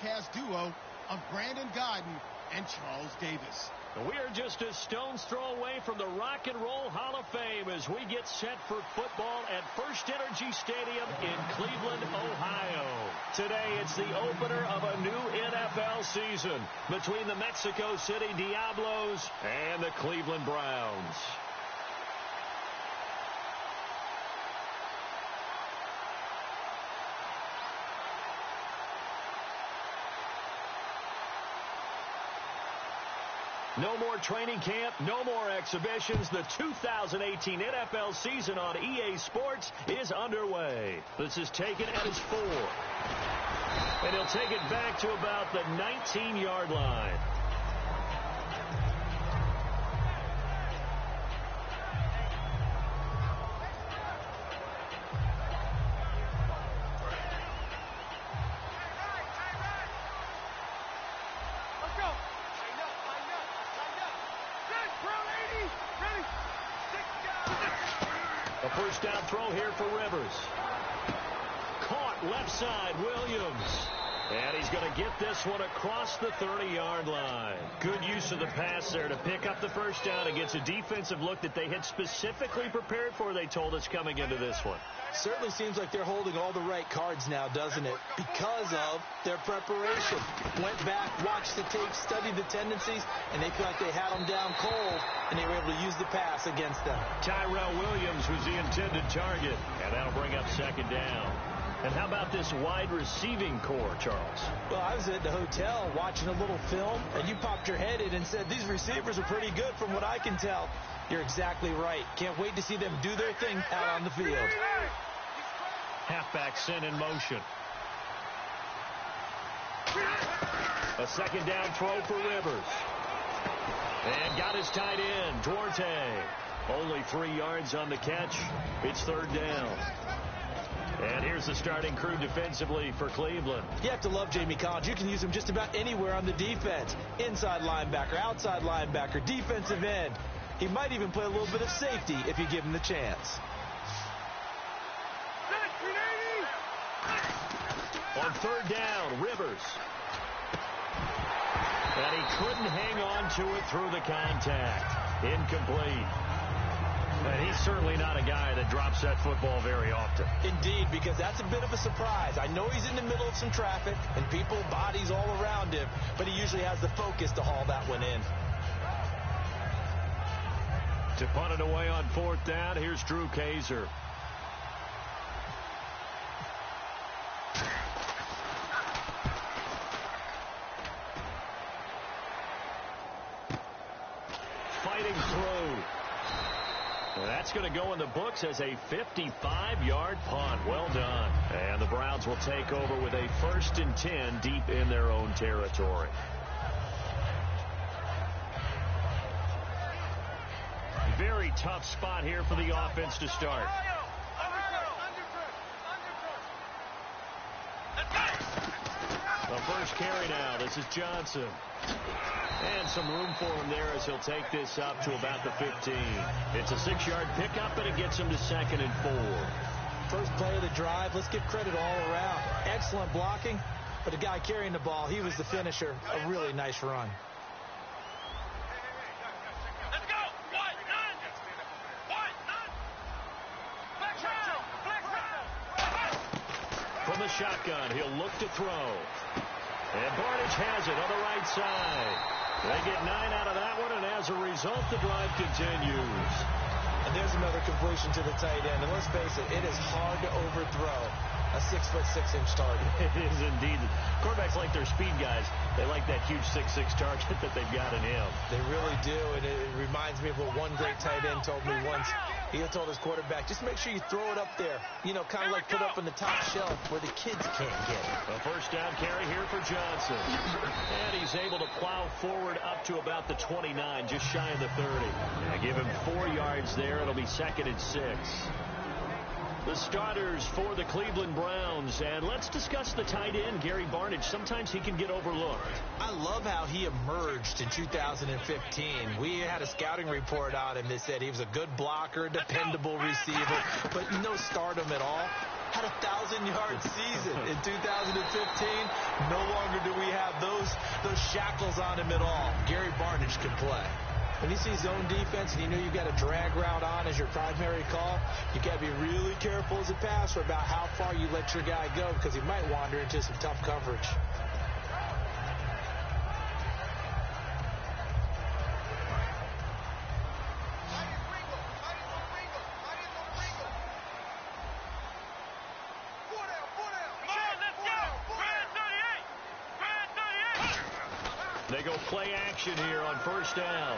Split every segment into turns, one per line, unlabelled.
broadcast duo of Brandon Gaudin and Charles Davis.
We're just a stone's throw away from the Rock and Roll Hall of Fame as we get set for football at First Energy Stadium in Cleveland, Ohio. Today, it's the opener of a new NFL season between the Mexico City Diablos and the Cleveland Browns. No more training camp, no more exhibitions. The 2018 NFL season on EA Sports is underway. This is taken at his 4. And he'll take it back to about the 19-yard line. A first down throw here for Rivers. Caught left side, Williams. And he's going to get this one across the 30-yard line. Good use of the pass there to pick up the first down against a defensive look that they had specifically prepared for, they told us, coming into this one.
Certainly seems like they're holding all the right cards now, doesn't it? Because of their preparation. Went back, watched the tape, studied the tendencies, and they feel like they had them down cold, and they were able to use the pass against them.
Tyrell Williams was the intended target, and that'll bring up second down. And how about this wide receiving core, Charles?
Well, I was at the hotel watching a little film, and you popped your head in and said, these receivers are pretty good from what I can tell. You're exactly right. Can't wait to see them do their thing out on the field.
Halfback sent in motion. A second down throw for Rivers. And got his tight end, Duarte. Only 3 yards on the catch. It's third down. And here's the starting crew defensively for Cleveland.
You have to love Jamie Collins. You can use him just about anywhere on the defense. Inside linebacker, outside linebacker, defensive end. He might even play a little bit of safety if you give him the chance.
On third down, Rivers. And he couldn't hang on to it through the contact. Incomplete. And he's certainly not a guy that drops that football very often.
Indeed, because that's a bit of a surprise. I know he's in the middle of some traffic and people, bodies all around him, but he usually has the focus to haul that one in.
To punt it away on fourth down, here's Drew Kaiser. Fighting through. And that's going to go in the books as a 55-yard punt. Well done. And the Browns will take over with a 1st and 10 deep in their own territory. Very tough spot here for the offense to start. The first carry now. This is Johnson. And some room for him there as he'll take this up to about the 15. It's a 6-yard pickup, and it gets him to 2nd and 4.
First play of the drive. Let's give credit all around. Excellent blocking, but the guy carrying the ball, he was the finisher. A really nice run.
From the shotgun, he'll look to throw. And Barnage has it on the right side. They get 9 out of that one, and as a result, the drive continues.
And there's another completion to the tight end. And let's face it, it is hard to overthrow a 6'6" target.
It is indeed. Quarterbacks like their speed guys. They like that huge 6'6" target that they've got in him.
They really do, and it reminds me of what one great tight end told me once. He told his quarterback, just make sure you throw it up there. You know, kind of like put up on the top shelf where the kids can't get it.
A first down carry here for Johnson. And he's able to plow forward up to about the 29, just shy of the 30. And give him 4 yards there. It'll be 2nd and 6. The starters for the Cleveland Browns. And let's discuss the tight end, Gary Barnage. Sometimes he can get overlooked.
I love how he emerged in 2015. We had a scouting report on him that said he was a good blocker, dependable receiver, but no stardom at all. had a 1,000-yard season in 2015. No longer do we have those shackles on him at all. Gary Barnidge can play. When you see zone defense and you know you've got a drag route on as your primary call, you got to be really careful as a passer about how far you let your guy go because he might wander into some tough coverage.
They go play action here on first down.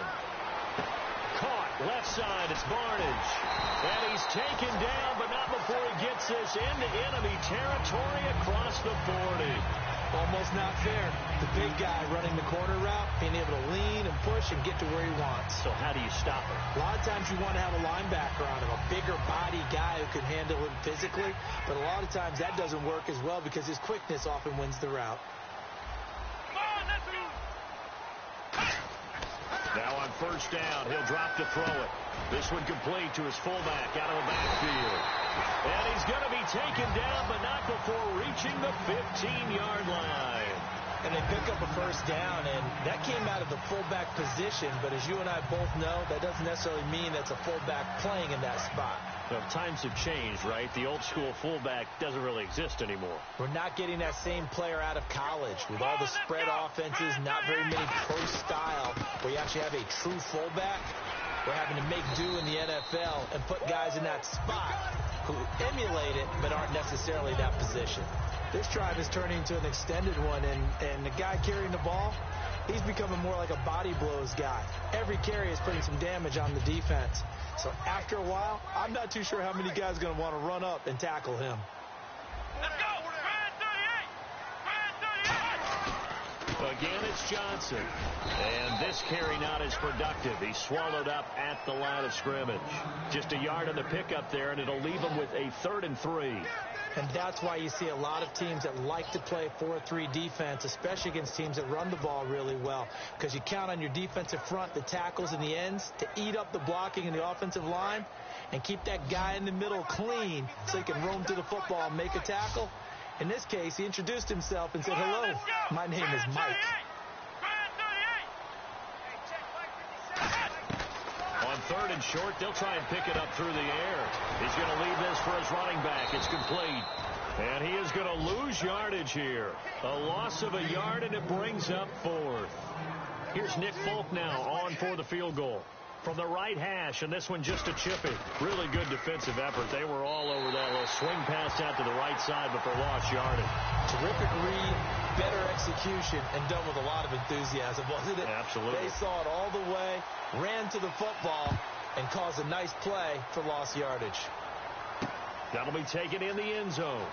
Caught left side. It's Barnidge. And he's taken down, but not before he gets this into enemy territory across the 40.
Almost not fair. The big guy running the corner route, being able to lean and push and get to where he wants.
So how do you stop him?
A lot of times you want to have a linebacker on him, a bigger body guy who can handle him physically. But a lot of times that doesn't work as well because his quickness often wins the route.
Now on first down, he'll drop to throw it. This one complete to his fullback out of the backfield. And he's going to be taken down, but not before reaching the 15-yard line.
And they pick up a first down, and that came out of the fullback position. But as you and I both know, that doesn't necessarily mean that's a fullback playing in that spot.
Well, times have changed, right? The old-school fullback doesn't really exist anymore.
We're not getting that same player out of college with all the spread offenses, not very many pro style, where you actually have a true fullback. We're having to make do in the NFL and put guys in that spot who emulate it but aren't necessarily that position. This drive is turning into an extended one, and the guy carrying the ball, he's becoming more like a body blows guy. Every carry is putting some damage on the defense. So after a while, I'm not too sure how many guys are going to want to run up and tackle him.
Let's go!
Again, it's Johnson. And this carry not as productive. He's swallowed up at the line of scrimmage. Just a yard on the pickup there, and it'll leave him with a 3rd and 3.
And that's why you see a lot of teams that like to play 4-3 defense, especially against teams that run the ball really well, because you count on your defensive front, the tackles and the ends, to eat up the blocking in the offensive line and keep that guy in the middle clean so he can roam to the football and make a tackle. In this case, he introduced himself and said, "Hello, my name is Mike."
On 3rd and short, they'll try and pick it up through the air. He's going to leave this for his running back. It's complete. And he is going to lose yardage here. A loss of a yard, and it brings up 4th. Here's Nick Folk now on for the field goal. From the right hash, and this one just a chippy. Really good defensive effort. They were all over that little swing pass out to the right side, but they lost yardage.
Terrific read, better execution, and done with a lot of enthusiasm, wasn't it?
Absolutely.
They saw it all the way, ran to the football, and caused a nice play for lost yardage.
That'll be taken in the end zone.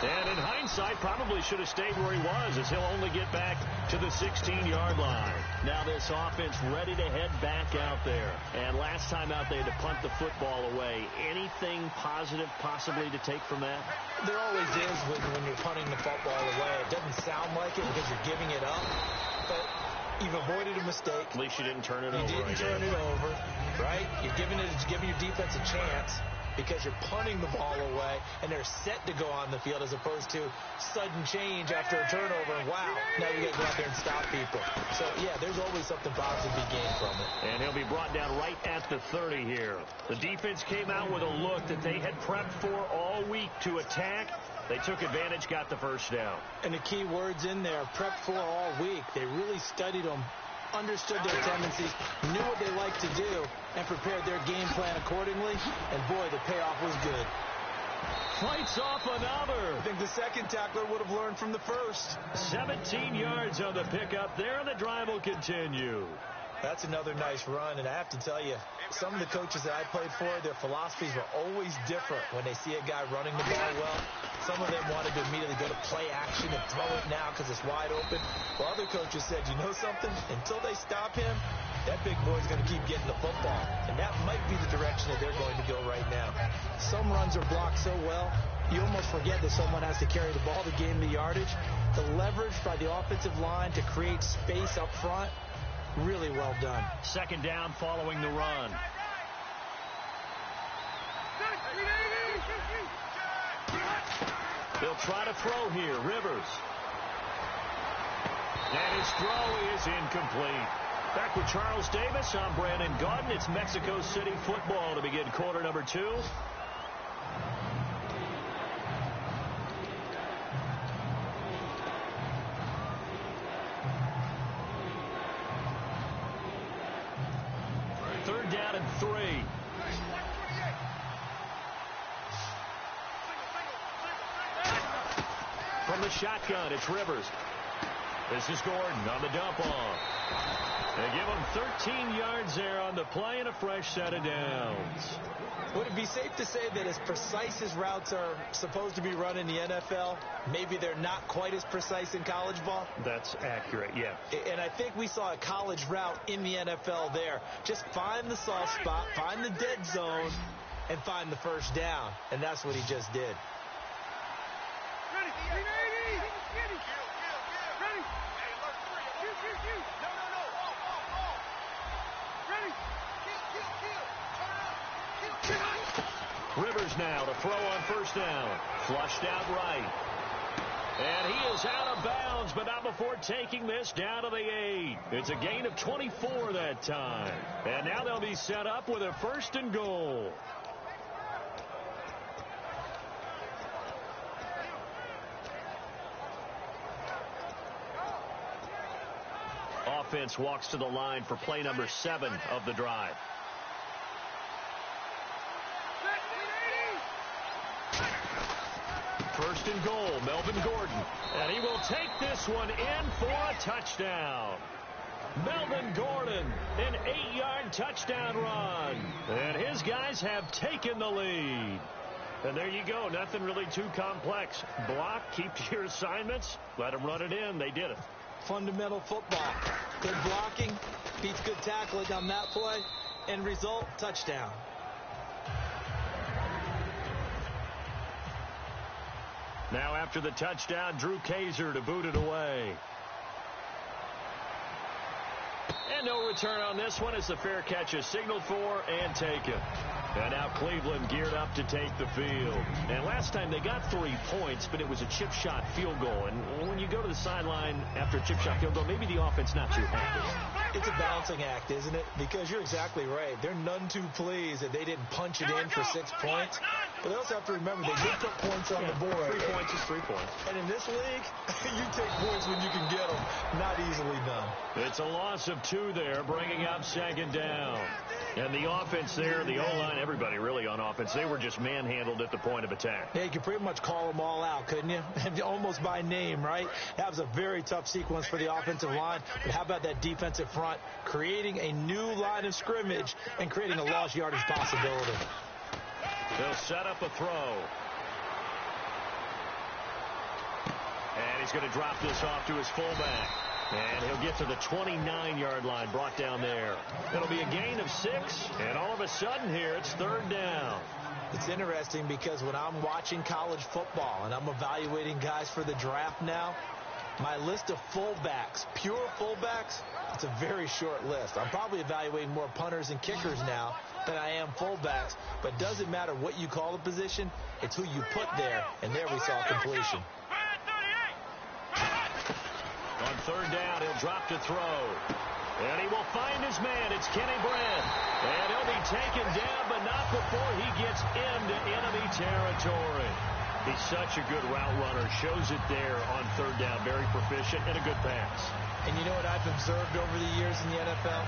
And in hindsight, probably should have stayed where he was, as he'll only get back to the 16-yard line. Now this offense ready to head back out there. And last time out, they had to punt the football away. Anything positive possibly to take from that?
There always is when you're punting the football away. It doesn't sound like it because you're giving it up, but you've avoided a mistake.
At least you didn't turn it over.
You didn't turn it over, right? You're giving your defense a chance, because you're punting the ball away and they're set to go on the field, as opposed to sudden change after a turnover and wow, now you got to go out there and stop people. So yeah, there's always something positive to be gained from it.
And he'll be brought down right at the 30 here. The defense came out with a look that they had prepped for all week to attack. They took advantage, got the first down.
And the key words in there, prepped for all week. They really studied them, understood their tendencies, knew what they like to do, and prepared their game plan accordingly. And boy, the payoff was good.
Fights off another.
I think the second tackler would have learned from the first.
17 yards on the pickup there, and the drive will continue.
That's another nice run, and I have to tell you, some of the coaches that I played for, their philosophies were always different when they see a guy running the ball well. Some of them wanted to immediately go to play action and throw it now because it's wide open. While other coaches said, you know something? Until they stop him, that big boy's going to keep getting the football. And that might be the direction that they're going to go right now. Some runs are blocked so well, you almost forget that someone has to carry the ball to gain the yardage. The leverage by the offensive line to create space up front, really well done.
Second down following the run. try to throw here. Rivers. And his throw is incomplete. Back with Charles Davis, I'm Brandon Gaudin. It's Mexico City football to begin quarter number 2. Third down and 3. From the shotgun, it's Rivers. This is Gordon on the dump off. They give him 13 yards there on the play and a fresh set of downs.
Would it be safe to say that as precise as routes are supposed to be run in the NFL, maybe they're not quite as precise in college ball?
That's accurate, yeah.
And I think we saw a college route in the NFL there. Just find the soft spot, find the dead zone, and find the first down. And that's what he just did.
Rivers now to throw on first down. Flushed out right. And he is out of bounds, but not before taking this down to the 8. It's a gain of 24 that time. And now they'll be set up with a first and goal. Offense walks to the line for play number 7 of the drive. First and goal, Melvin Gordon. And he will take this one in for a touchdown. Melvin Gordon, an 8-yard touchdown run. And his guys have taken the lead. And there you go. Nothing really too complex. Block, keep to your assignments, let them run it in. They did it.
Fundamental football. Good blocking, beats good tackling on that play, and result, touchdown.
Now after the touchdown, Drew Kaiser to boot it away. And no return on this one as the fair catch is signaled for and taken. And now Cleveland geared up to take the field. And last time they got 3 points, but it was a chip shot field goal. And when you go to the sideline after a chip shot field goal, maybe the offense not too happy.
It's a balancing act, isn't it? Because you're exactly right. They're none too pleased that they didn't punch it in for 6 points. But they also have to remember they did put points on the board.
3 points is 3 points.
And in this league, you take points when you can get them. Not easily done.
It's a loss of 2 there, bringing up second down. And the offense there, the O-line, everybody really on offense, they were just manhandled at the point of attack.
Yeah, you could pretty much call them all out, couldn't you? Almost by name, right? That was a very tough sequence for the offensive line. But how about that defensive front, creating a new line of scrimmage and creating a lost yardage possibility?
They'll set up a throw. And he's going to drop this off to his fullback. And he'll get to the 29-yard line, brought down there. It'll be a gain of 6, and all of a sudden here, it's third down.
It's interesting because when I'm watching college football and I'm evaluating guys for the draft now, my list of fullbacks, pure fullbacks, it's a very short list. I'm probably evaluating more punters and kickers now than I am fullbacks, but it doesn't matter what you call the position, it's who you put there, and there we saw completion.
On third down, he'll drop to throw. And he will find his man. It's Kenny Brand. And he'll be taken down, but not before he gets into enemy territory. He's such a good route runner. Shows it there on third down. Very proficient and a good pass.
And you know what I've observed over the years in the NFL?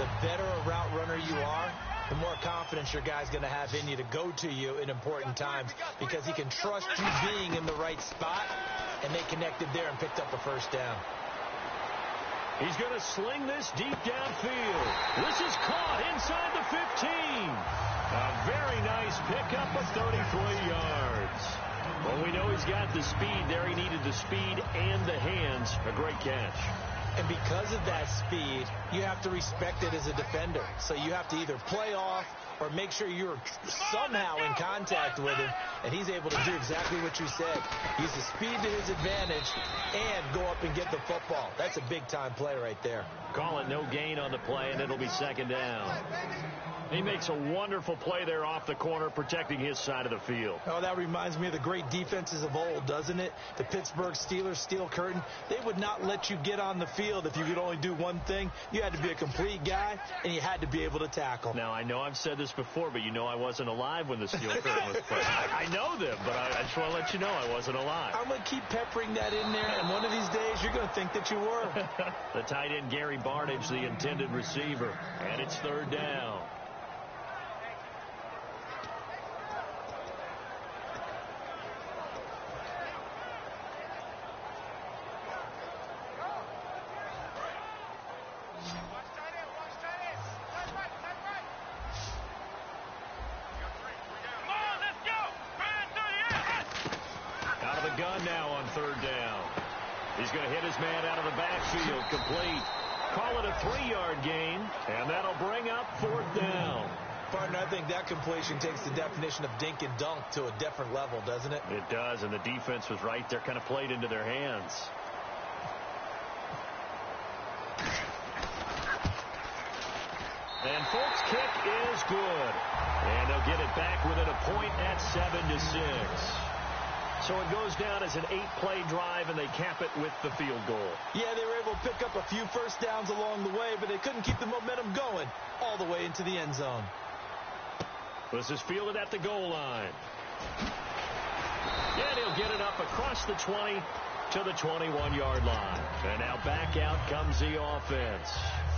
The better a route runner you are, the more confidence your guy's going to have in you to go to you in important times because he can trust you being in the right spot, and they connected there and picked up a first down.
He's going to sling this deep downfield. This is caught inside the 15. A very nice pickup of 33 yards. Well, we know he's got the speed there. He needed the speed and the hands. A great catch.
And because of that speed, you have to respect it as a defender. So you have to either play off or make sure you're somehow in contact with him, and he's able to do exactly what you said. Use the speed to his advantage and go up and get the football. That's a big-time play right there.
Call it no gain on the play, and it'll be second down. He makes a wonderful play there off the corner, protecting his side of the field.
Oh, that reminds me of the great defenses of old, doesn't it? The Pittsburgh Steelers, Steel Curtain. They would not let you get on the field if you could only do one thing. You had to be a complete guy, and you had to be able to tackle.
Now, I know I've said this before, but you know I wasn't alive when the Steel Curtain was played. I know them, but I just want to let you know I wasn't alive.
I'm going to keep peppering that in there, and one of these days you're going to think that you were.
The tight end, Gary Barnidge, the intended receiver, and it's third down. Gun now on third down. He's going to hit his man out of the backfield. Complete. Call it a 3-yard gain, and that'll bring up fourth down.
Partner, I think that completion takes the definition of dink and dunk to a different level, doesn't it?
It does, and the defense was right there, kind of played into their hands. And Folk's kick is good. And they'll get it back within a point at 7-6. So it goes down as an 8-play drive, and they cap it with the field goal.
Yeah, they were able to pick up a few first downs along the way, but they couldn't keep the momentum going all the way into the end zone.
This is fielded at the goal line. And he'll get it up across the 20 to the 21-yard line. And now back out comes the offense.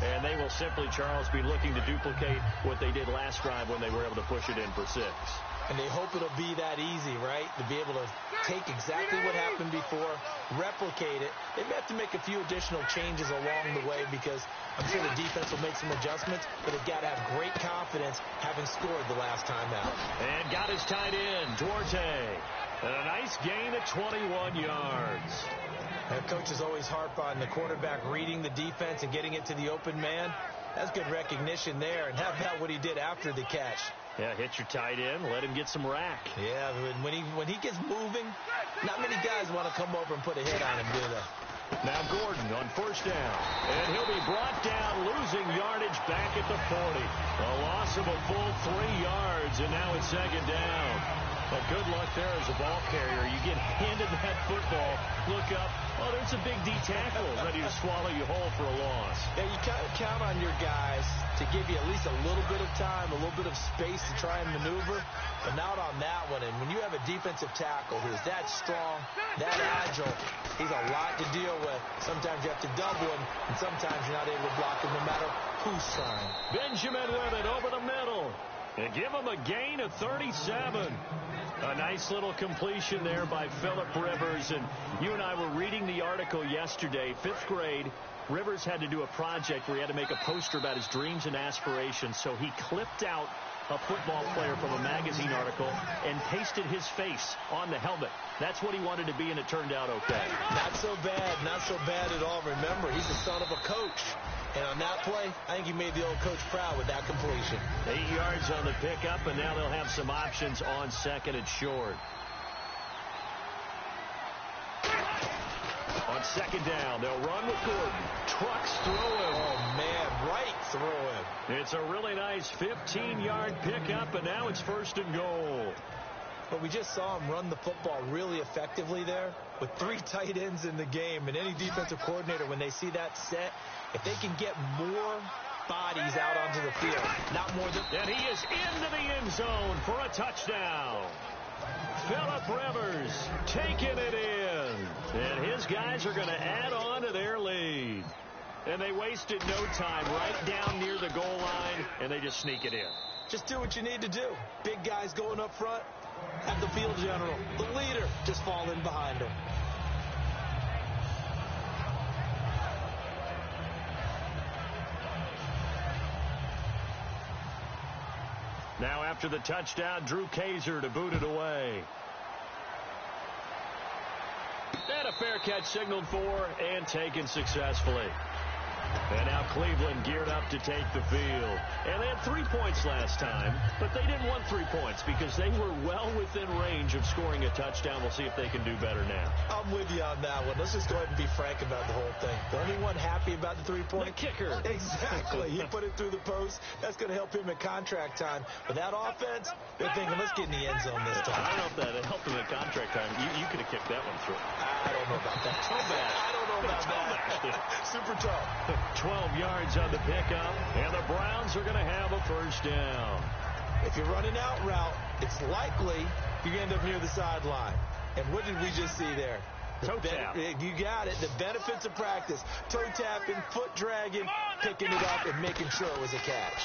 And they will simply, Charles, be looking to duplicate what they did last drive when they were able to push it in for 6.
And they hope it'll be that easy, right? To be able to take exactly what happened before, replicate it. They may have to make a few additional changes along the way because I'm sure the defense will make some adjustments, but they've got to have great confidence having scored the last time out.
And got his tight end, Duarte. And a nice gain at 21 yards.
And coaches always harp on the quarterback reading the defense and getting it to the open man. That's good recognition there. And how about what he did after the catch?
Yeah, hit your tight end, let him get some rack.
Yeah, when he gets moving, not many guys want to come over and put a hit on him, do they?
Now Gordon on first down. And he'll be brought down, losing yardage back at the 40. A loss of a full 3 yards, and now it's second down. But good luck there as a ball carrier. You get handed that football, look up, oh, there's a big D tackle ready to swallow you whole for a loss.
Yeah, you kind of count on your guys to give you at least a little bit of time, a little bit of space to try and maneuver. But not on that one. And when you have a defensive tackle who's that strong, that agile, he's a lot to deal with. Sometimes you have to double him, and sometimes you're not able to block him no matter who's trying.
Benjamin with it over the middle. And give him a gain of 37. A nice little completion there by Phillip Rivers. And you and I were reading the article yesterday, 5th grade. Rivers had to do a project where he had to make a poster about his dreams and aspirations. So he clipped out a football player from a magazine article and pasted his face on the helmet. That's what he wanted to be, and it turned out okay.
Not so bad at all. Remember, he's the son of a coach. And on that play, I think he made the old coach proud with that completion.
8 yards on the pickup, and now they'll have some options on second and short. On second down, they'll run with Gordon. Trucks through him.
Oh, man, right through him.
It's a really nice 15-yard pickup, and now it's first and goal.
But we just saw him run the football really effectively there with 3 tight ends in the game. And any defensive coordinator, when they see that set, if they can get more bodies out onto the field, not more than...
And he is into the end zone for a touchdown. Phillip Rivers taking it in. And his guys are going to add on to their lead. And they wasted no time right down near the goal line, and they just sneak it in.
Just do what you need to do. Big guys going up front. Have the field general, the leader, just fall in behind him.
Now after the touchdown, Drew Kaiser to boot it away. And a fair catch signaled for and taken successfully. And now Cleveland geared up to take the field. And they had 3 points last time, but they didn't want 3 points because they were well within range of scoring a touchdown. We'll see if they can do better now.
I'm with you on that one. Let's just go ahead and be frank about the whole thing. The only one happy about the 3-point?
The kicker.
Exactly. He put it through the post. That's going to help him at contract time. But that offense, they're thinking, let's get in the end zone this time.
I don't know if that helped him at contract time. You could have kicked that one through.
I don't know about that.
Toe bash.
I don't know about that. Super tough.
12 yards on the pickup, and the Browns are going to have a first down.
If you're running out route, it's likely you end up near the sideline. And what did we just see there?
Toe tap.
You got it. The benefits of practice. Toe tapping, foot dragging, picking it up, and making sure it was a catch.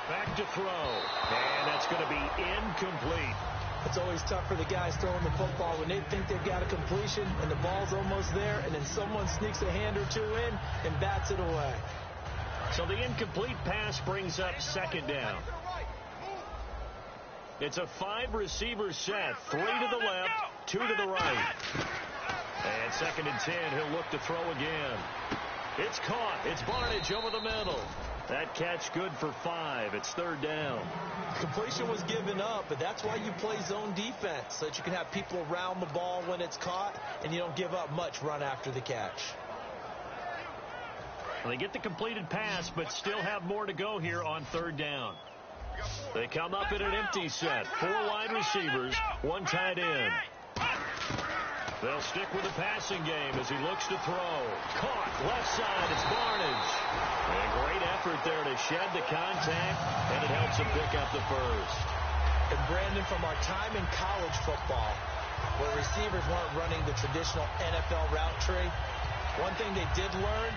Back to throw, and that's going to be incomplete.
It's always tough for the guys throwing the football when they think they've got a completion and the ball's almost there, and then someone sneaks a hand or two in and bats it away.
So the incomplete pass brings up second down. It's a 5-receiver set, 3 to the left, 2 to the right. And 2nd and 10, he'll look to throw again. It's caught. It's Barnage over the middle. That catch good for 5. It's 3rd down.
Completion was given up, but that's why you play zone defense, so that you can have people around the ball when it's caught, and you don't give up much run after the catch.
Well, they get the completed pass, but still have more to go here on 3rd down. They come up in an empty set. 4 wide receivers, 1 tight end. They'll stick with the passing game as he looks to throw. Caught, left side, it's Barnage. And a great effort there to shed the contact, and it helps him pick up the first.
And Brandon, from our time in college football, where receivers weren't running the traditional NFL route tree, one thing they did learn,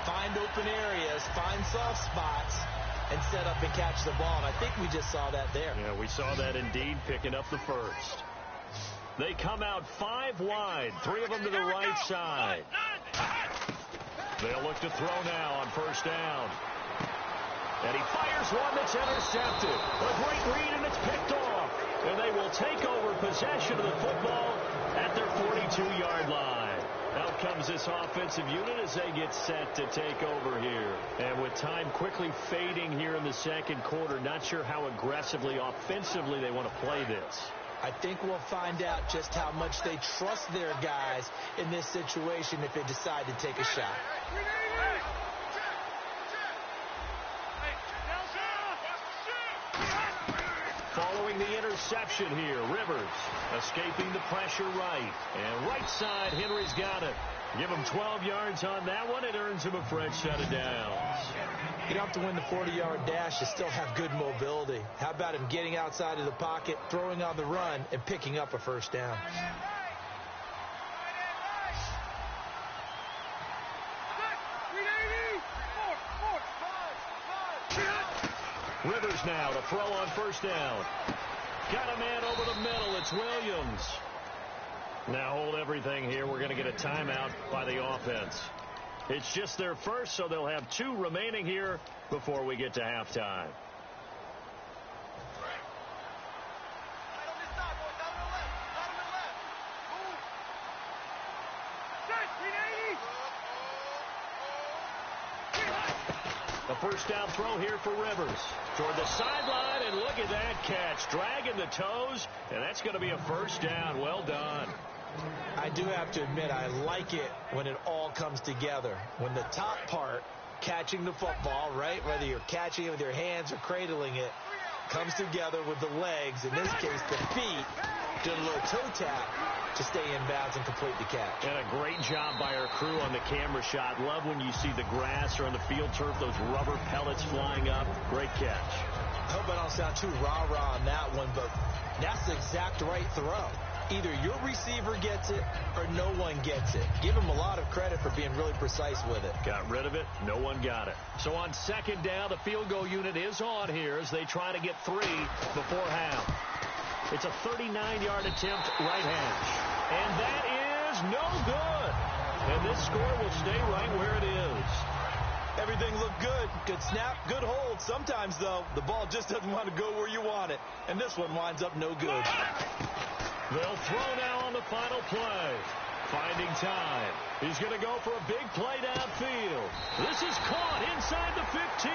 find open areas, find soft spots, and set up and catch the ball. And I think we just saw that there.
Yeah, we saw that indeed, picking up the first. They come out 5 wide, 3 of them to the right side. They'll look to throw now on 1st down. And he fires one that's intercepted. A great read, and it's picked off. And they will take over possession of the football at their 42-yard line. Out comes this offensive unit as they get set to take over here. And with time quickly fading here in the 2nd quarter, not sure how aggressively, offensively they want to play this.
I think we'll find out just how much they trust their guys in this situation if they decide to take a shot.
Following the interception here, Rivers escaping the pressure right. And right side, Henry's got it. Give him 12 yards on that one. It earns him a fresh set of downs.
You don't have to win the 40-yard dash. You still have good mobility. How about him getting outside of the pocket, throwing on the run, and picking up a first down?
Rivers now to throw on 1st down. Got a man over the middle. It's Williams. Now hold everything here. We're going to get a timeout by the offense. It's just their first, so they'll have 2 remaining here before we get to halftime. The first down throw here for Rivers. Toward the sideline, and look at that catch. Dragging the toes, and that's going to be a first down. Well done.
I do have to admit, I like it when it all comes together. When the top part, catching the football, right, whether you're catching it with your hands or cradling it, comes together with the legs, in this case the feet, doing a little toe tap to stay in bounds and complete the catch.
And a great job by our crew on the camera shot. Love when you see the grass or on the field turf, those rubber pellets flying up. Great catch.
I hope I don't sound too rah-rah on that one, but that's the exact right throw. Either your receiver gets it or no one gets it. Give him a lot of credit for being really precise with it.
Got rid of it. No one got it. So on 2nd down, the field goal unit is on here as they try to get 3 before half. It's a 39-yard attempt right hash. And that is no good. And this score will stay right where it is.
Everything looked good. Good snap, good hold. Sometimes, though, the ball just doesn't want to go where you want it. And this one winds up no good.
They'll throw now on the final play. Finding time. He's going to go for a big play downfield. This is caught inside the 15.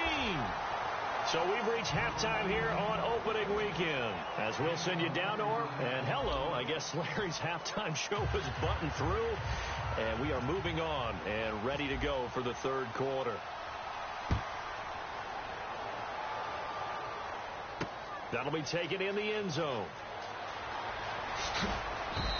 So we've reached halftime here on opening weekend. As we'll send you down to her. And hello, I guess Larry's halftime show was buttoned through. And we are moving on and ready to go for the third quarter. That'll be taken in the end zone.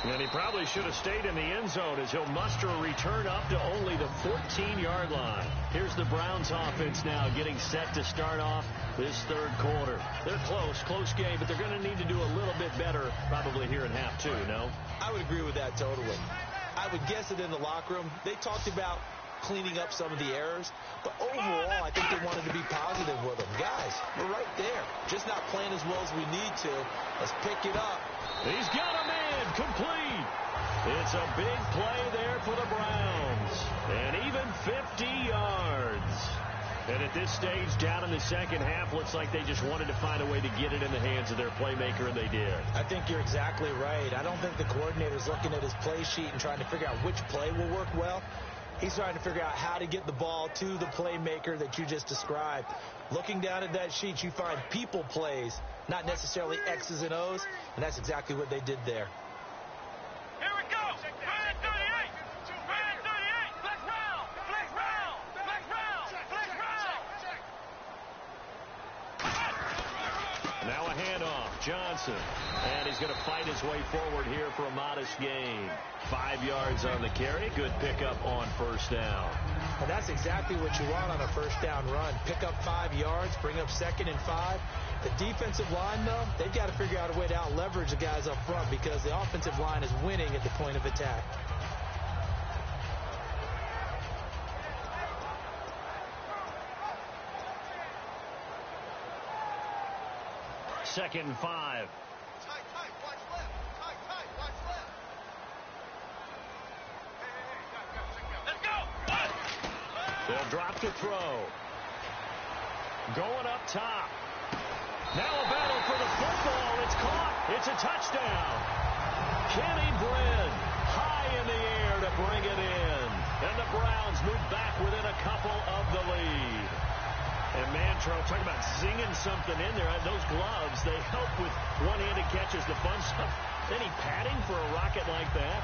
And he probably should have stayed in the end zone as he'll muster a return up to only the 14-yard line. Here's the Browns offense now getting set to start off this third quarter. They're close game, but they're going to need to do a little bit better probably here in half two, no?
I would agree with that totally. I would guess that in the locker room, they talked about cleaning up some of the errors, but overall, I think they wanted to be positive with them. Guys, we're right there. Just not playing as well as we need to. Let's pick it up.
He's got a man complete. It's a big play there for the Browns. And even 50 yards. And at this stage, down in the second half, looks like they just wanted to find a way to get it in the hands of their playmaker, and they did.
I think you're exactly right. I don't think the coordinator's looking at his play sheet and trying to figure out which play will work well. He's trying to figure out how to get the ball to the playmaker that you just described. Looking down at that sheet, you find people plays, not necessarily X's and O's, and that's exactly what they did there.
Here we go. Brand 38. Brand 38. Flex round. Flex round. Flex round. Flex round.
Now a handoff. Johnson. And he's going to fight his way forward here for a modest gain. 5 yards on the carry. Good pickup on first down.
And that's exactly what you want on a first down run. Pick up 5 yards, bring up 2nd and 5. The defensive line, though, they've got to figure out a way to out-leverage the guys up front because the offensive line is winning at the point of attack.
Second and 5.
Tight, watch left. Tight, watch left. Hey,
Let's go.
They'll drop to throw. Going up top. Now a battle for the football. It's caught. It's a touchdown. Kenny Bryn high in the air to bring it in. And the Browns move back within a couple of the lead. And Mantro, talking about zinging something in there. Those gloves, they help with one-handed catches, the fun stuff. Any padding for a rocket like that?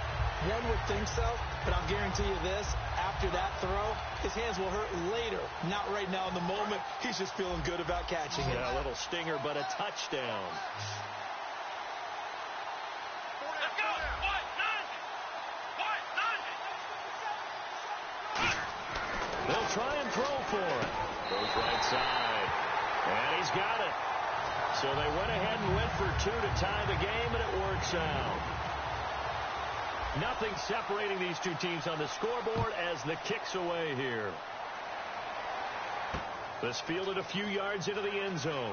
One would think so, but I'll guarantee you this. After that throw, his hands will hurt later. Not right now in the moment. He's just feeling good about catching it.
Yeah, a little stinger, but a touchdown.
Let's go.
They'll try and throw for it. Goes right side. And he's got it. So they went ahead and went for 2 to tie the game, and it works out. Nothing separating these two teams on the scoreboard as the kick's away here. This fielded a few yards into the end zone.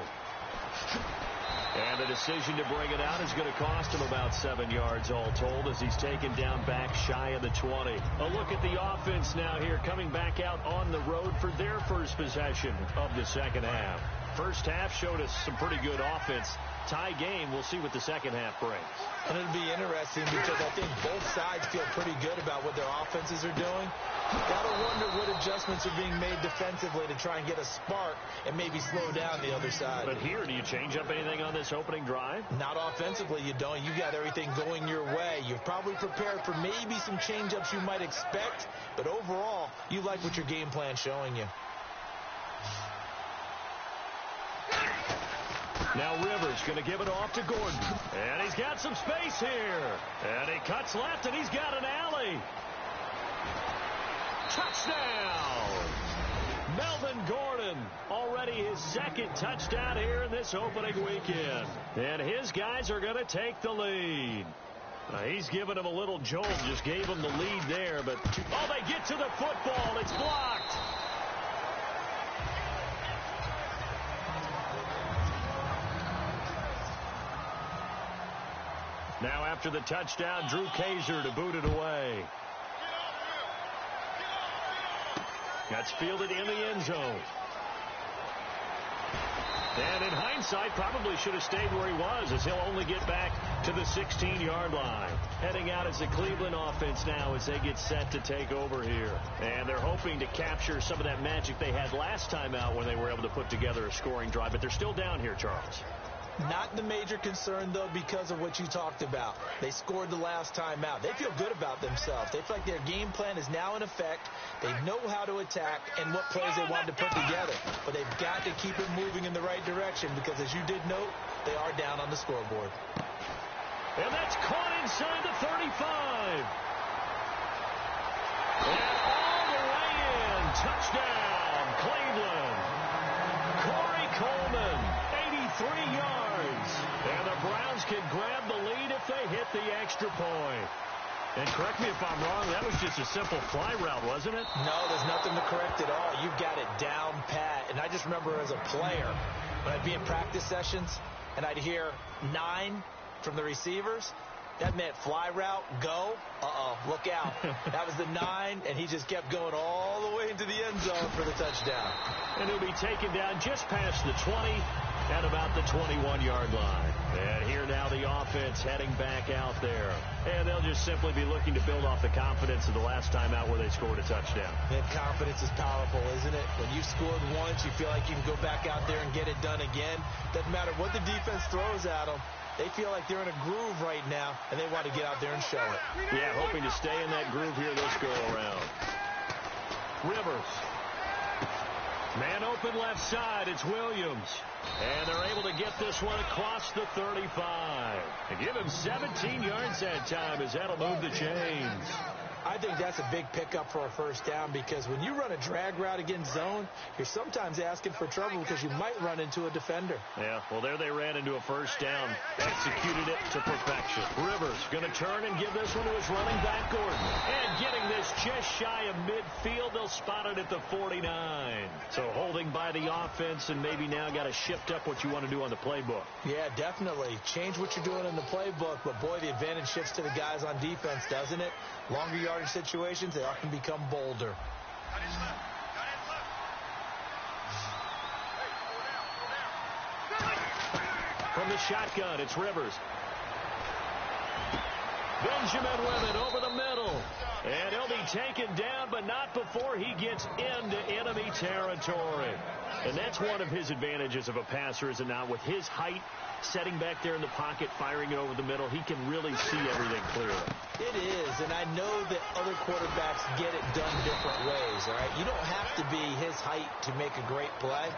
And the decision to bring it out is going to cost him about 7 yards all told as he's taken down back shy of the 20. A look at the offense now here coming back out on the road for their first possession of the second half. First half showed us some pretty good offense. Tie game, we'll see what the second half brings.
And it'll be interesting because I think both sides feel pretty good about what their offenses are doing. Gotta wonder what adjustments are being made defensively to try and get a spark and maybe slow down the other side.
But here, do you change up anything on this opening drive?
Not offensively, you don't. You got everything going your way. You're probably prepared for maybe some change-ups you might expect, but overall, you like what your game plan's showing you.
Now Rivers going to give it off to Gordon. And he's got some space here. And he cuts left, and he's got an alley. Touchdown! Melvin Gordon, already his second touchdown here in this opening weekend. And his guys are going to take the lead. He's giving him a little jolt, just gave him the lead there. But, oh, they get to the football. It's blocked. Now after the touchdown, Drew Kaiser to boot it away. That's fielded in the end zone. And in hindsight, probably should have stayed where he was, as he'll only get back to the 16-yard line. Heading out as the Cleveland offense now as they get set to take over here. And they're hoping to capture some of that magic they had last time out when they were able to put together a scoring drive. But they're still down here, Charles.
Not the major concern, though, because of what you talked about. They scored the last time out. They feel good about themselves. They feel like their game plan is now in effect. They know how to attack and what plays they want to put together. But they've got to keep it moving in the right direction because, as you did note, they are down on the scoreboard.
And that's caught inside the 35. And all the way in. Touchdown, Cleveland. Corey Coleman, 83 yards. And the Browns can grab the lead if they hit the extra point. And correct me if I'm wrong, that was just a simple fly route, wasn't it?
No, there's nothing to correct at all. You've got it down pat. And I just remember as a player, when I'd be in practice sessions and I'd hear 9 from the receivers, that meant fly route, go, look out. That was the 9, and he just kept going all the way into the end zone for the touchdown.
And he'll be taken down just past the 20 at about the 21-yard line. And here now the offense heading back out there. And they'll just simply be looking to build off the confidence of the last time out where they scored a touchdown.
And confidence is powerful, isn't it? When you've scored once, you feel like you can go back out there and get it done again. Doesn't matter what the defense throws at them. They feel like they're in a groove right now, and they want to get out there and show it.
Yeah, hoping to stay in that groove here this go-around. Rivers. Man open left side. It's Williams. And they're able to get this one across the 35. And give him 17 yards that time as that'll move the chains.
I think that's a big pickup for a first down because when you run a drag route against zone, you're sometimes asking for trouble because you might run into a defender.
Yeah, well, there they ran into a first down. Executed it to perfection. Rivers going to turn and give this one to his running back, Gordon. And getting this just shy of midfield, they'll spot it at the 49. So holding by the offense and maybe now got to shift up what you want to do on the playbook.
Yeah, definitely. Change what you're doing in the playbook, but boy, the advantage shifts to the guys on defense, doesn't it? Longer yardage situations, they often become bolder.
From the shotgun, it's Rivers. Benjamin with it over the middle. And he'll be taken down, but not before he gets into enemy territory. And that's one of his advantages of a passer, is it not? With his height, setting back there in the pocket, firing it over the middle, he can really see everything clearly.
It is, and I know that other quarterbacks get it done different ways, all right? You don't have to be his height to make a great play,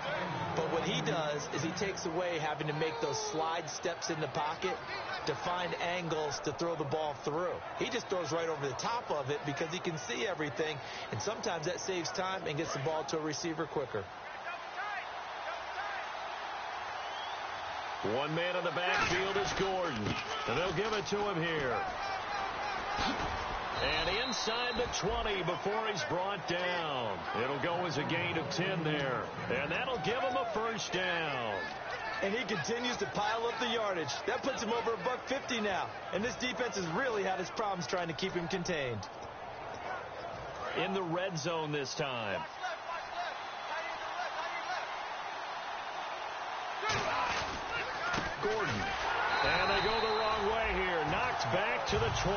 but what he does is he takes away having to make those slide steps in the pocket to find angles to throw the ball through. He just throws right over the top of it because he can see everything, and sometimes that saves time and gets the ball to a receiver quicker.
One man in the backfield is Gordon, and they'll give it to him here. And inside the 20 before he's brought down. It'll go as a gain of 10 there, and that'll give him a first down.
And he continues to pile up the yardage. That puts him over $150 now, and this defense has really had its problems trying to keep him contained.
In the red zone this time. Gordon. And they go the wrong way here. Knocked back to the 20.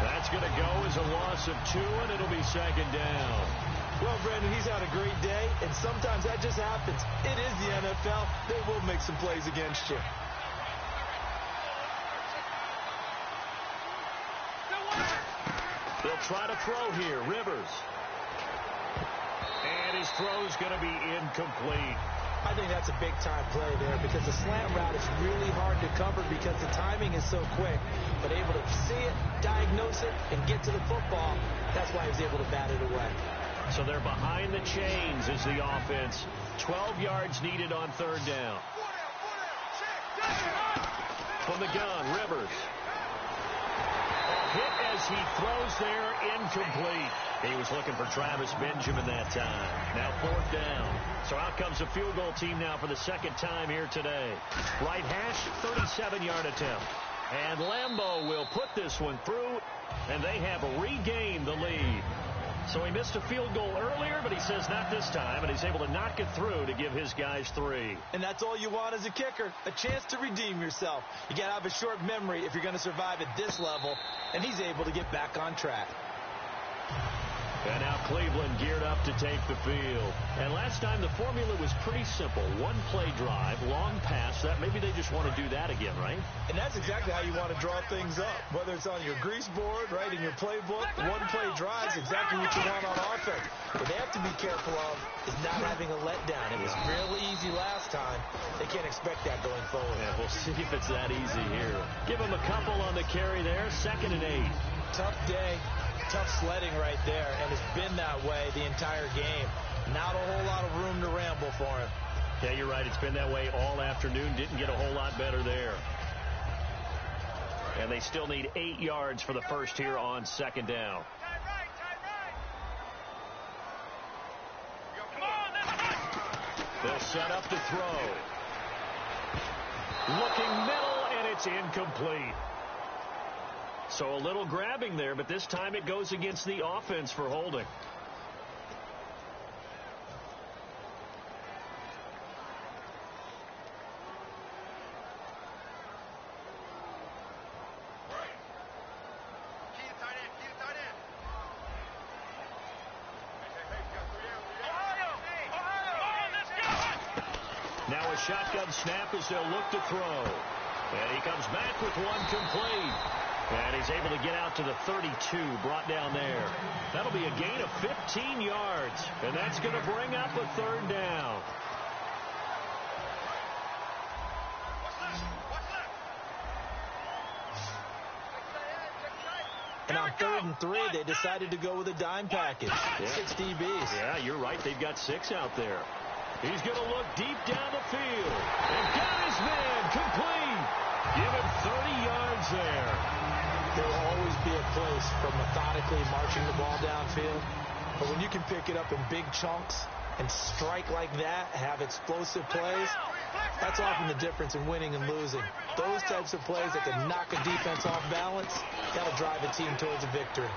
That's going to go as a loss of 2, and it'll be second down.
Well, Brandon, he's had a great day, and sometimes that just happens. It is the NFL. They will make some plays against you.
They'll try to throw here. Rivers. And his throw's going to be incomplete.
I think that's a big-time play there because the slant route is really hard to cover because the timing is so quick. But able to see it, diagnose it, and get to the football, that's why he was able to bat it away.
So they're behind the chains as the offense. 12 yards needed on third down. From the gun, Rivers. Hit as he throws there, incomplete. He was looking for Travis Benjamin that time. Now fourth down. So out comes the field goal team now for the second time here today. Right hash, 37-yard attempt. And Lambeau will put this one through, and they have regained the lead. So he missed a field goal earlier, but he says not this time, and he's able to knock it through to give his guys 3.
And that's all you want as a kicker, a chance to redeem yourself. You got to have a short memory if you're going to survive at this level, and he's able to get back on track.
And now Cleveland geared up to take the field. And last time the formula was pretty simple. One-play drive, long pass. That maybe they just want to do that again, right?
And that's exactly how you want to draw things up. Whether it's on your grease board, right, in your playbook, one-play drive is exactly what you want on offense. What they have to be careful of is not having a letdown. It was really easy last time. They can't expect that going forward.
Yeah, we'll see if it's that easy here. Give them a couple on the carry there. 2nd and 8.
Tough day. Tough sledding right there, and it's been that way the entire game. Not a whole lot of room to ramble for him.
Yeah, you're right. It's been that way all afternoon. Didn't get a whole lot better there. And they still need 8 yards for the first here on 2nd down. They'll set up to throw. Looking middle, and it's incomplete. So a little grabbing there, but this time it goes against the offense for holding. Now a shotgun snap as they'll look to throw. And he comes back with one complete. And he's able to get out to the 32, brought down there. That'll be a gain of 15 yards, and that's going to bring up a 3rd down.
And on 3rd and 3, they decided to go with a dime package. 6 DBs.
Yeah, you're right. They've got 6 out there. He's going to look deep down the field. And got his man complete. Give him 30 yards there.
There will always be a place for methodically marching the ball downfield. But when you can pick it up in big chunks and strike like that, have explosive plays, that's often the difference in winning and losing. Those types of plays that can knock a defense off balance, that'll drive a team towards a victory.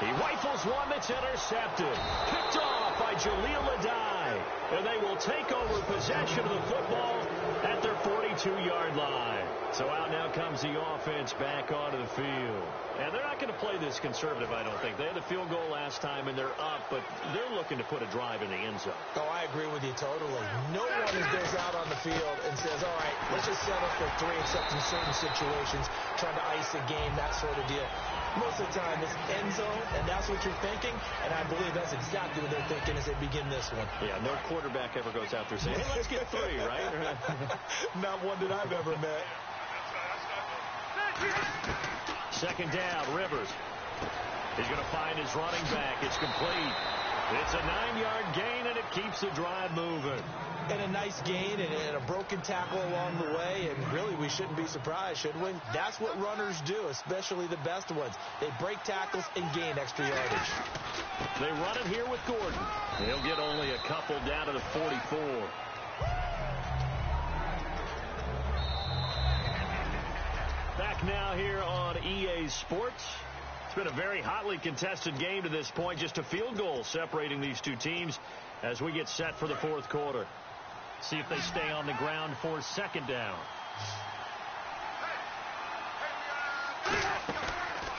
He rifles one that's intercepted. Picked off by Jaleel Adai. And they will take over possession of the football at their 42-yard line. So out now comes the offense back onto the field. And they're not going to play this conservative, I don't think. They had the field goal last time, and they're up, but they're looking to put a drive in the end zone.
Oh, I agree with you totally. No one goes out on the field and says, all right, let's just settle for 3, except in certain situations, trying to ice a game, that sort of deal. Most of the time, it's end zone, and that's what you're thinking, and I believe that's exactly what they're thinking as they begin this one.
Yeah, no quarterback ever goes out there saying, hey, let's get 3, right?
Not one that I've ever met.
2nd down, Rivers. He's going to find his running back. It's complete. It's a 9-yard gain, and it keeps the drive moving.
And a nice gain and a broken tackle along the way, and really we shouldn't be surprised, should we? That's what runners do, especially the best ones. They break tackles and gain extra yardage.
They run it here with Gordon. He'll get only a couple down to the 44. Back now here on EA Sports. It's been a very hotly contested game to this point. Just a field goal separating these two teams as we get set for the 4th quarter. See if they stay on the ground for 2nd down.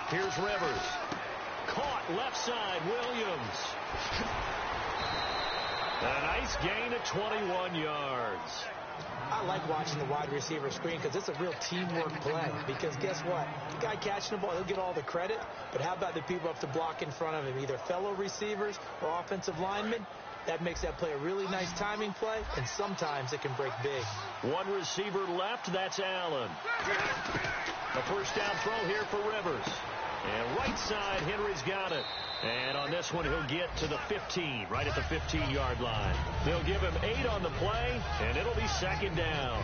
Here's Rivers. Caught left side, Williams. And a nice gain of 21 yards.
I like watching the wide receiver screen because it's a real teamwork play. Because guess what? The guy catching the ball, he'll get all the credit. But how about the people up to block in front of him, either fellow receivers or offensive linemen? That makes that play a really nice timing play, and sometimes it can break big.
One receiver left, that's Allen. A 1st down throw here for Rivers. And right side, Henry's got it. And on this one, he'll get to the 15, right at the 15-yard line. They'll give him 8 on the play, and it'll be 2nd down.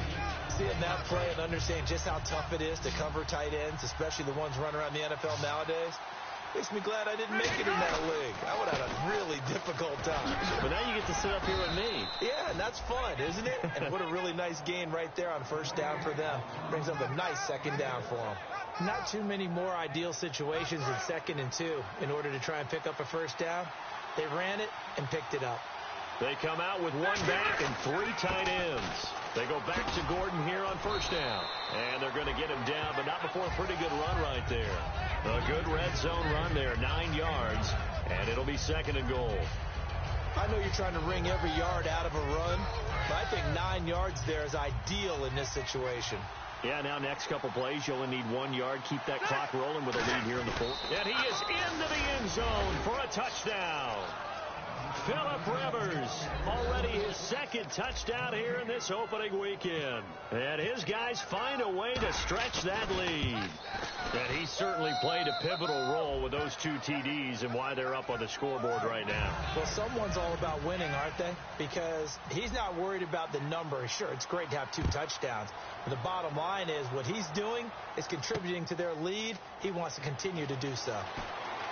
Seeing that play and understanding just how tough it is to cover tight ends, especially the ones running around the NFL nowadays, Makes me glad I didn't make it in that league. I would have had a really difficult time.
But now you get to sit up here with me.
Yeah, and that's fun, isn't it? And what a really nice gain right there on first down for them. Brings up a nice second down for them. Not too many more ideal situations than 2nd and 2 in order to try and pick up a first down. They ran it and picked it up.
They come out with 1 back and 3 tight ends. They go back to Gordon here on first down. And they're going to get him down, but not before a pretty good run right there. A good red zone run there, 9 yards, and it'll be 2nd and goal.
I know you're trying to wring every yard out of a run, but I think 9 yards there is ideal in this situation.
Yeah, now next couple plays, you only need 1 yard. Keep that clock rolling with a lead here in the 4th. And he is into the end zone for a touchdown. Phillip Rivers, already his 2nd touchdown here in this opening weekend. And his guys find a way to stretch that lead. And he certainly played a pivotal role with those 2 TDs and why they're up on the scoreboard right now.
Well, someone's all about winning, aren't they? Because he's not worried about the number. Sure, it's great to have 2 touchdowns. But the bottom line is what he's doing is contributing to their lead. He wants to continue to do so.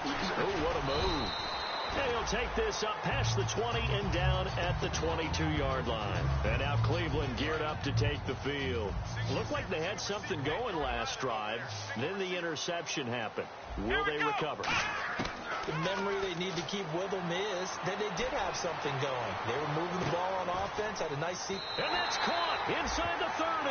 Oh, what a move. And he'll take this up past the 20 and down at the 22-yard line. And now Cleveland geared up to take the field. Looked like they had something going last drive. Then the interception happened. Will they recover?
The memory they need to keep with them is that they did have something going. They were moving the ball on offense, had a nice seat.
And that's caught inside the 30.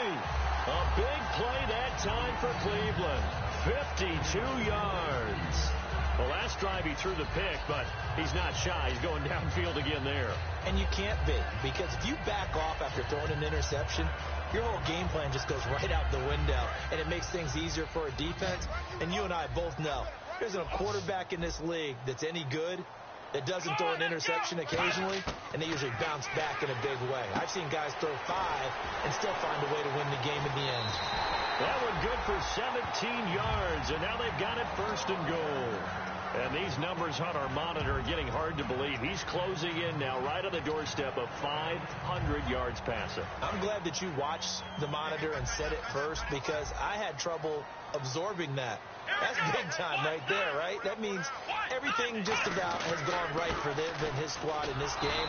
A big play that time for Cleveland. 52 yards. Well, last drive he threw the pick, but he's not shy. He's going downfield again there.
And you can't be, because if you back off after throwing an interception, your whole game plan just goes right out the window, and it makes things easier for a defense. And you and I both know there's a quarterback in this league that's any good that doesn't throw an interception occasionally, and they usually bounce back in a big way. I've seen guys throw 5 and still find a way to win the game in the end.
That one good for 17 yards, and now they've got it 1st and goal. And these numbers on our monitor are getting hard to believe. He's closing in now right on the doorstep of 500 yards passing.
I'm glad that you watched the monitor and said it first, because I had trouble absorbing that. That's big time right there, right? That means everything just about has gone right for them and his squad in this game.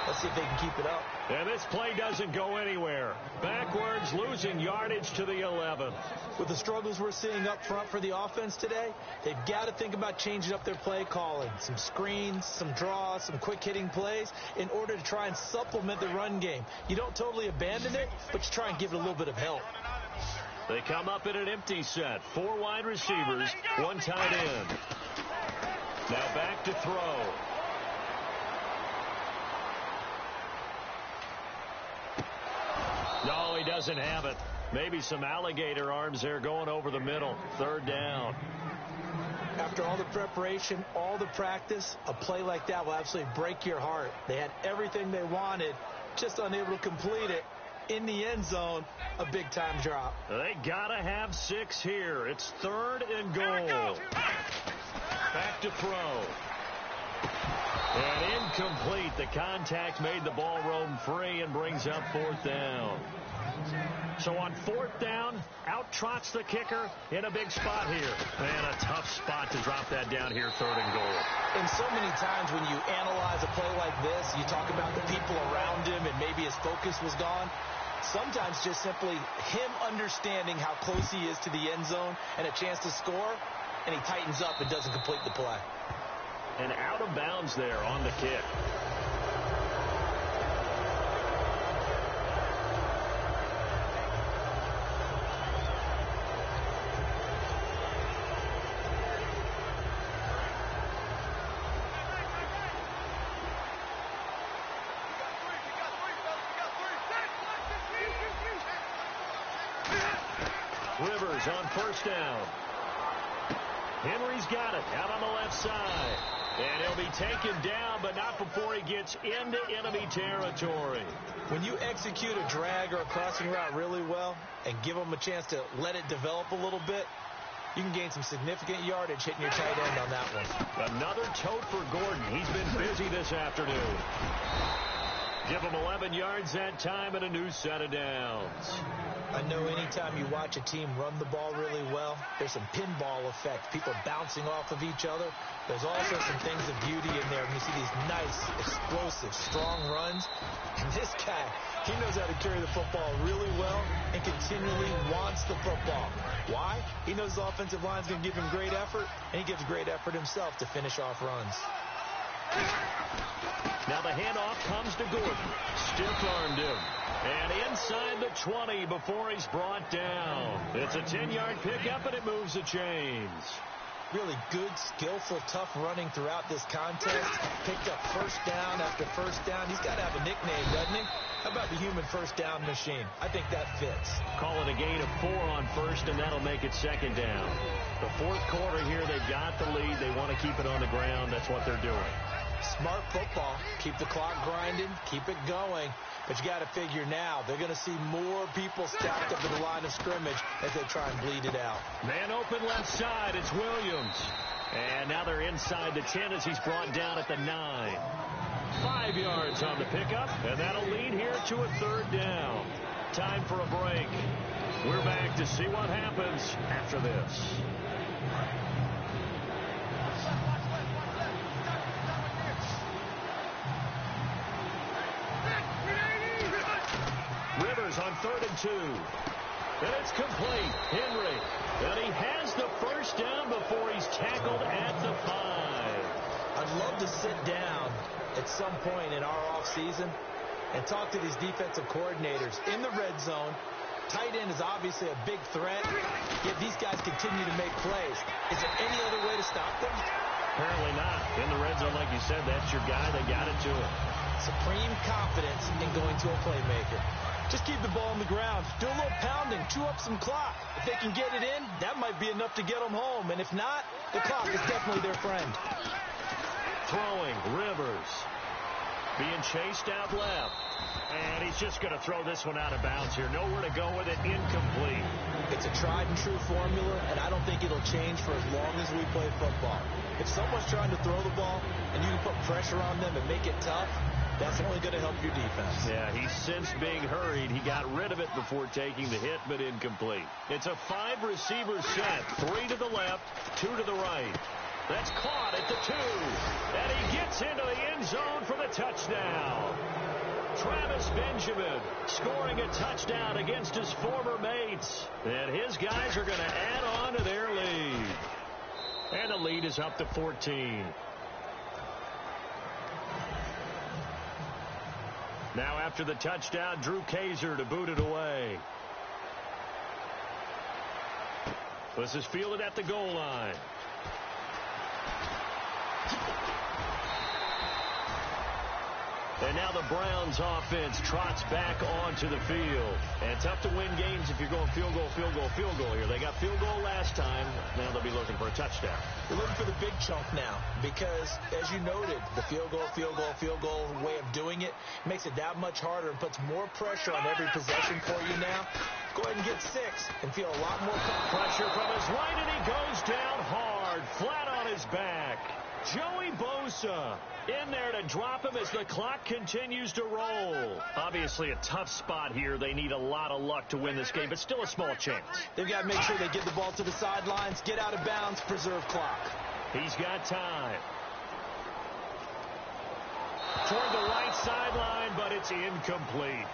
Let's see if they can keep it up.
And this play doesn't go anywhere. Backwards, losing yardage to the 11.
With the struggles we're seeing up front for the offense today, they've got to think about changing up their play calling. Some screens, some draws, some quick-hitting plays in order to try and supplement the run game. You don't totally abandon it, but you try and give it a little bit of help.
They come up in an empty set. 4 wide receivers, 1 tight end. Now back to throw. No, he doesn't have it. Maybe some alligator arms there going over the middle. 3rd down.
After all the preparation, all the practice, a play like that will absolutely break your heart. They had everything they wanted, just unable to complete it. In the end zone, a big-time drop.
They got to have 6 here. It's 3rd and goal. Back to throw. And incomplete. The contact made the ball roam free and brings up 4th down. So on 4th down, out trots the kicker in a big spot here. And a tough spot to drop that down here, 3rd and goal.
And so many times when you analyze a play like this, you talk about the people around him and maybe his focus was gone. Sometimes just simply him understanding how close he is to the end zone and a chance to score, and he tightens up and doesn't complete the play.
And out of bounds there on the kick. Rivers on 1st down. Henry's got it out on the left side. And he'll be taken down, but not before he gets into enemy territory.
When you execute a drag or a crossing route really well and give them a chance to let it develop a little bit, you can gain some significant yardage hitting your tight end on that one.
Another tote for Gordon. He's been busy this afternoon. Give him 11 yards that time and a new set of downs.
I know anytime you watch a team run the ball really well, there's some pinball effect, people bouncing off of each other. There's also some things of beauty in there when you see these nice, explosive, strong runs. And this guy, he knows how to carry the football really well and continually wants the football. Why? He knows the offensive line's going to give him great effort, and he gives great effort himself to finish off runs.
Now the handoff comes to Gordon. Stiff-armed him. And inside the 20 before he's brought down. It's a 10-yard pickup, and it moves the chains.
Really good, skillful, tough running throughout this contest. Picked up first down after first down. He's got to have a nickname, doesn't he? How about the human first down machine? I think that fits.
Call it a gain of 4 on first, and that'll make it second down. The fourth quarter here, they've got the lead. They want to keep it on the ground. That's what they're doing.
Smart football. Keep the clock grinding. Keep it going. But you got to figure now, they're going to see more people stacked up at the line of scrimmage as they try and bleed it out.
Man open left side. It's Williams. And now they're inside the 10 as he's brought down at the 9. 5 yards on the pickup, and that'll lead here to a third down. Time for a break. We're back to see what happens after this. Rivers on 3rd and 2. And it's complete. Henry. And he has the first down before he's tackled at the 5.
I'd love to sit down at some point in our offseason and talk to these defensive coordinators in the red zone. Tight end is obviously a big threat, yet these guys continue to make plays. Is there any other way to stop them?
Apparently not. In the red zone, like you said, that's your guy. They got it to him.
Supreme confidence in going to a playmaker. Just keep the ball on the ground. Do a little pounding. Chew up some clock. If they can get it in, that might be enough to get them home. And if not, the clock is definitely their friend.
Throwing, Rivers. Being chased out left. And he's just going to throw this one out of bounds here. Nowhere to go with it. Incomplete.
It's a tried and true formula, and I don't think it'll change for as long as we play football. If someone's trying to throw the ball and you can put pressure on them and make it tough, that's only going to help your defense.
Yeah, he's since being hurried. He got rid of it before taking the hit, but incomplete. It's a 5-receiver set. 3 to the left, 2 to the right. That's caught at the 2. And he gets into the end zone for the touchdown. Travis Benjamin scoring a touchdown against his former mates. And his guys are going to add on to their lead. And the lead is up to 14. Now after the touchdown, Drew Kaiser to boot it away. This is fielded at the goal line. And now the Browns offense trots back onto the field. And tough to win games if you're going field goal, field goal, field goal here. They got field goal last time. Now they'll be looking for a touchdown.
They're looking for the big chunk now because, as you noted, the field goal way of doing it makes it that much harder and puts more pressure on every possession for you now. Go ahead and get 6 and feel a lot more
pressure from his right, and he goes down hard, flat on his back. Joey Bosa in there to drop him as the clock continues to roll. Obviously a tough spot here. They need a lot of luck to win this game, but still a small chance.
They've got to make sure they get the ball to the sidelines, get out of bounds, preserve clock.
He's got time. Toward the right sideline, but it's incomplete.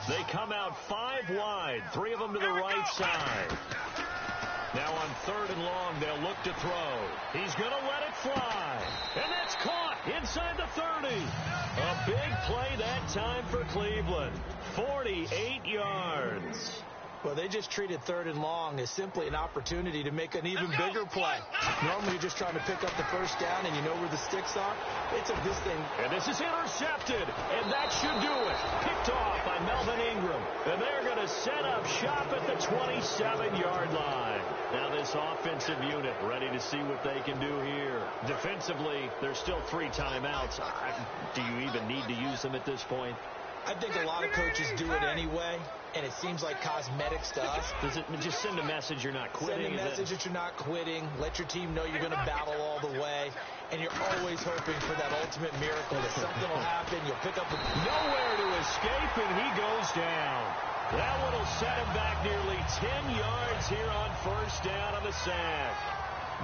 They come out 5 wide, 3 of them to the right side. Now on 3rd and long, they'll look to throw. He's going to let it fly. And that's caught inside the 30. A big play that time for Cleveland. 48 yards.
Well, they just treated 3rd and long as simply an opportunity to make an even bigger play. Normally, you're just trying to pick up the first down, and you know where the sticks are. They took this thing.
And this is intercepted, and that should do it. Picked off by Melvin Ingram. And they're going to set up shop at the 27-yard line. Now this offensive unit ready to see what they can do here. Defensively, there's still 3 timeouts. Do you even need to use them at this point?
I think a lot of coaches do it anyway, and it seems like cosmetics to us.
Does it just send a message you're not quitting?
Send a message that you're not quitting. Let your team know you're going to battle all the way. And you're always hoping for that ultimate miracle that something will happen. You'll pick up
nowhere to escape, and he goes down. That one will set him back nearly 10 yards here on first down on the sack.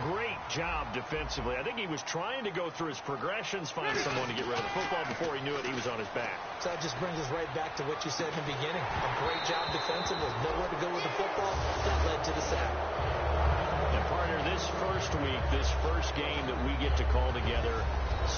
Great job defensively. I think he was trying to go through his progressions, find someone to get rid of the football. Before he knew it, he was on his back.
So that just brings us right back to what you said in the beginning. A great job defensively. Nowhere to go with the football. That led to the sack.
And partner, this first week, this first game that we get to call together,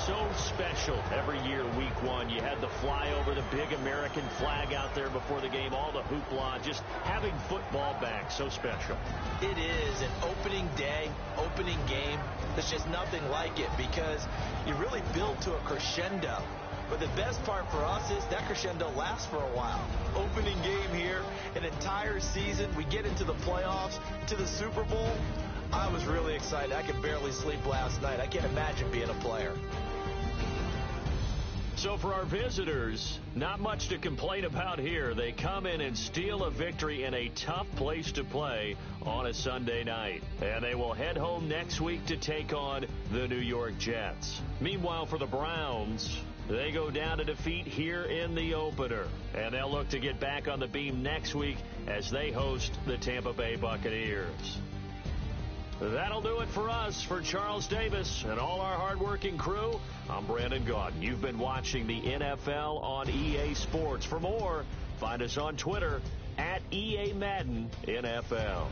so special every year, week one. You had the flyover, the big American flag out there before the game, all the hoopla, just having football back, so special.
It is an opening day, opening game. There's just nothing like it because you really build to a crescendo. But the best part for us is that crescendo lasts for a while. Opening game here, an entire season. We get into the playoffs, to the Super Bowl. I was really excited. I could barely sleep last night. I can't imagine being a player.
So for our visitors, not much to complain about here. They come in and steal a victory in a tough place to play on a Sunday night. And they will head home next week to take on the New York Jets. Meanwhile, for the Browns, they go down to defeat here in the opener. And they'll look to get back on the beam next week as they host the Tampa Bay Buccaneers. That'll do it for us. For Charles Davis and all our hardworking crew, I'm Brandon Gaudin. You've been watching the NFL on EA Sports. For more, find us on Twitter at EA Madden NFL.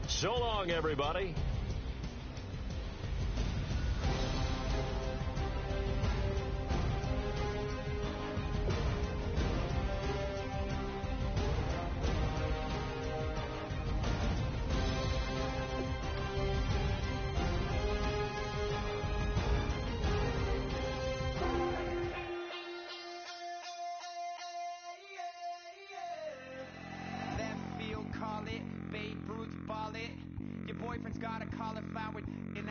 So long, everybody.
Boyfriend's got a cauliflower and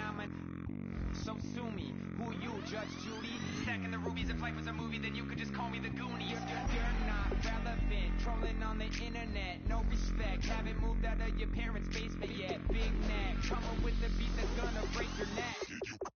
so sue me. Who you, Judge Judy? Stacking the rubies, if life was a movie, then you could just call me the Goonies. You're not relevant, trolling on the internet, no respect. Haven't moved out of your parents' basement yet. Big neck, come up with the beat that's gonna break your neck.